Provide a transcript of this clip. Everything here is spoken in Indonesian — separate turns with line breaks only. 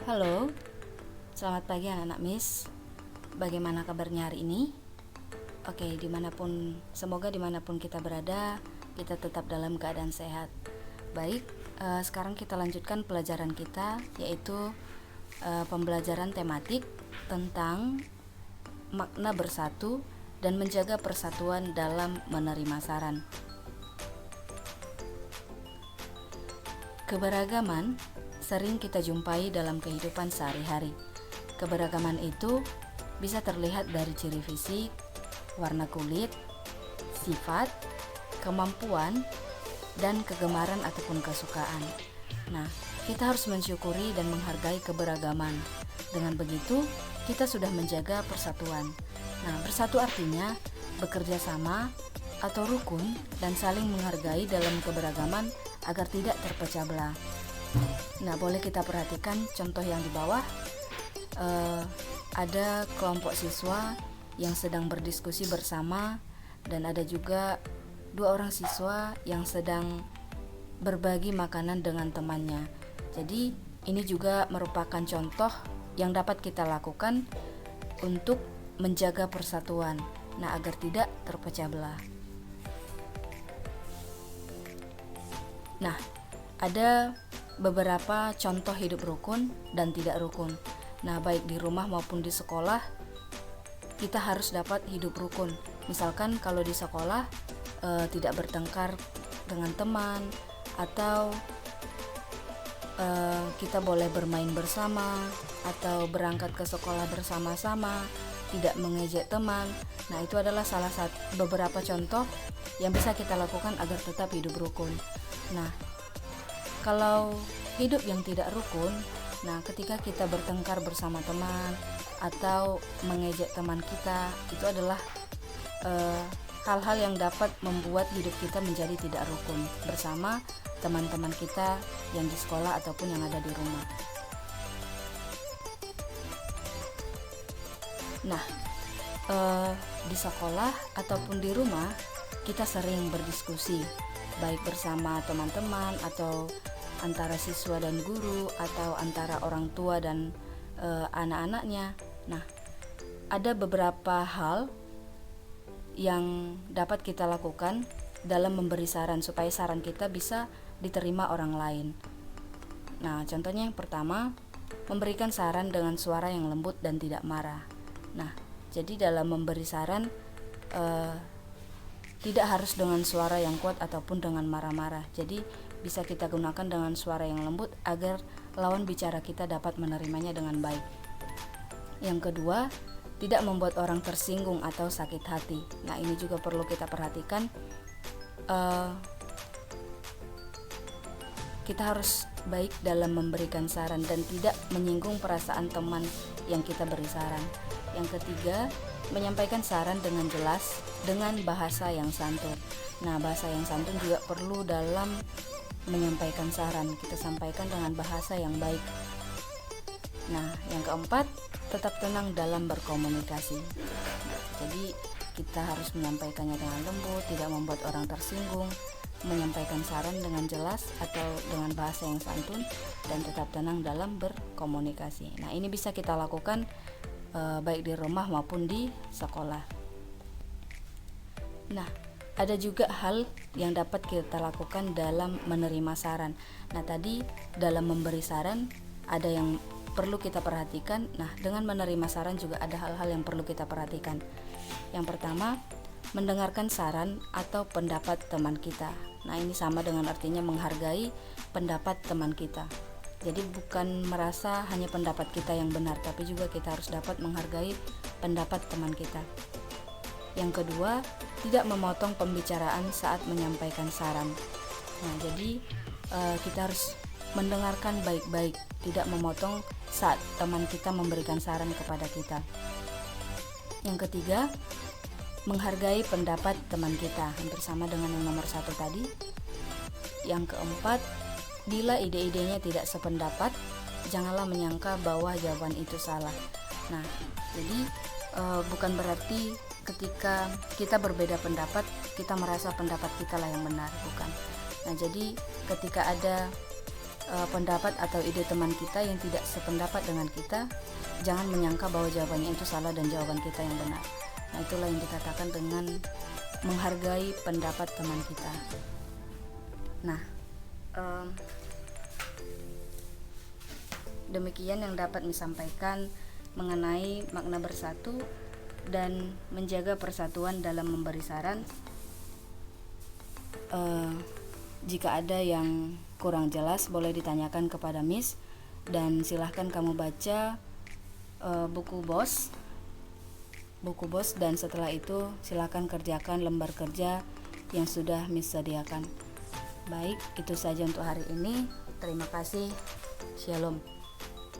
Halo, selamat pagi anak-anak Miss. Bagaimana kabarnya hari ini? Oke, semoga dimanapun kita berada, kita tetap dalam keadaan sehat. Baik, sekarang kita lanjutkan pelajaran kita, yaitu pembelajaran tematik tentang makna bersatu dan menjaga persatuan dalam menerima saran. Keberagaman sering kita jumpai dalam kehidupan sehari-hari. Keberagaman itu bisa terlihat dari ciri fisik, warna kulit, sifat, kemampuan, dan kegemaran ataupun kesukaan. Nah, kita harus mensyukuri dan menghargai keberagaman. Dengan begitu, kita sudah menjaga persatuan. Nah, bersatu artinya bekerja sama atau rukun dan saling menghargai dalam keberagaman agar tidak terpecah belah. Nah, boleh kita perhatikan contoh yang di bawah. Ada kelompok siswa yang sedang berdiskusi bersama, dan ada juga 2 orang siswa yang sedang berbagi makanan dengan temannya. Jadi ini juga merupakan contoh yang dapat kita lakukan untuk menjaga persatuan, nah agar tidak terpecah belah. Nah, ada beberapa contoh hidup rukun dan tidak rukun. Nah, baik di rumah maupun di sekolah, kita harus dapat hidup rukun. Misalkan kalau di sekolah tidak bertengkar dengan teman, atau kita boleh bermain bersama, atau berangkat ke sekolah bersama-sama, tidak mengejek teman. Nah, itu adalah salah satu beberapa contoh yang bisa kita lakukan agar tetap hidup rukun. Nah, kalau hidup yang tidak rukun, nah ketika kita bertengkar bersama teman atau mengejek teman kita, itu adalah hal-hal yang dapat membuat hidup kita menjadi tidak rukun bersama teman-teman kita yang di sekolah ataupun yang ada di rumah. Nah, di sekolah ataupun di rumah kita sering berdiskusi, baik bersama teman-teman atau antara siswa dan guru, atau antara orang tua dan anak-anaknya. Nah, ada beberapa hal yang dapat kita lakukan dalam memberi saran supaya saran kita bisa diterima orang lain. Nah, contohnya yang pertama, memberikan saran dengan suara yang lembut dan tidak marah. Nah, jadi dalam memberi saran tidak harus dengan suara yang kuat ataupun dengan marah-marah. Jadi bisa kita gunakan dengan suara yang lembut agar lawan bicara kita dapat menerimanya dengan baik. Yang kedua, tidak membuat orang tersinggung atau sakit hati. Nah, ini juga perlu kita perhatikan. Kita harus baik dalam memberikan saran dan tidak menyinggung perasaan teman yang kita beri saran. Yang ketiga, menyampaikan saran dengan jelas dengan bahasa yang santun. Nah, bahasa yang santun juga perlu dalam menyampaikan saran. Kita sampaikan dengan bahasa yang baik. Nah, yang keempat, tetap tenang dalam berkomunikasi. Jadi kita harus menyampaikannya dengan lembut, tidak membuat orang tersinggung, menyampaikan saran dengan jelas atau dengan bahasa yang santun, dan tetap tenang dalam berkomunikasi. Nah, ini bisa kita lakukan baik di rumah maupun di sekolah. Nah, ada juga hal yang dapat kita lakukan dalam menerima saran. Nah, tadi dalam memberi saran ada yang perlu kita perhatikan. Nah, dengan menerima saran juga ada hal-hal yang perlu kita perhatikan. Yang pertama, mendengarkan saran atau pendapat teman kita. Nah, ini sama dengan artinya menghargai pendapat teman kita. Jadi bukan merasa hanya pendapat kita yang benar, tapi juga kita harus dapat menghargai pendapat teman kita. Yang kedua, tidak memotong pembicaraan saat menyampaikan saran. Nah, jadi kita harus mendengarkan baik-baik, tidak memotong saat teman kita memberikan saran kepada kita. Yang ketiga, menghargai pendapat teman kita, hampir sama dengan yang nomor 1 tadi. Yang keempat, bila ide-idenya tidak sependapat, janganlah menyangka bahwa jawaban itu salah. Nah, jadi bukan berarti ketika kita berbeda pendapat, kita merasa pendapat kita lah yang benar, bukan. Nah, jadi ketika ada pendapat atau ide teman kita yang tidak sependapat dengan kita, jangan menyangka bahwa jawabannya itu salah dan jawaban kita yang benar. Nah, itulah yang dikatakan dengan menghargai pendapat teman kita. Nah, demikian yang dapat disampaikan mengenai makna bersatu dan menjaga persatuan dalam memberi saran. Jika ada yang kurang jelas boleh ditanyakan kepada Miss, dan silahkan kamu baca buku bos, dan setelah itu silahkan kerjakan lembar kerja yang sudah Miss sediakan. Baik, itu saja untuk hari ini. Terima kasih. Shalom.